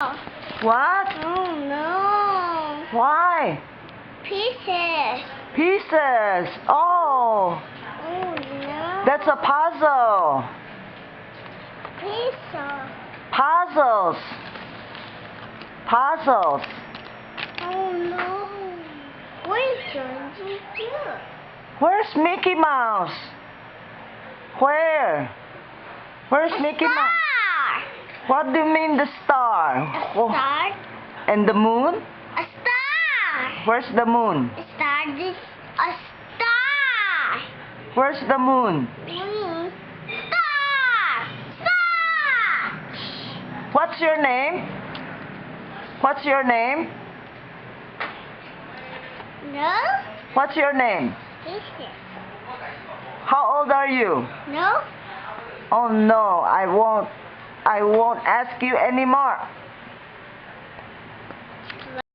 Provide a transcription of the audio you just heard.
What? Oh no. Why? Pieces. Pieces. Oh, Oh no. that's a puzzle. Pieces. Puzzles. Puzzles. Oh no. What is going to do? Where's Mickey Mouse? Where? Where's Mickey Mouse? Star. What do you mean the star? A Oh, star. and the moon? A star. Where's the moon? A star. This a star. Where's the moon? Star. Star. What's your name? What's your name? No. What's your name? Pieces. How old are you? No. Oh no, I won't ask you anymore.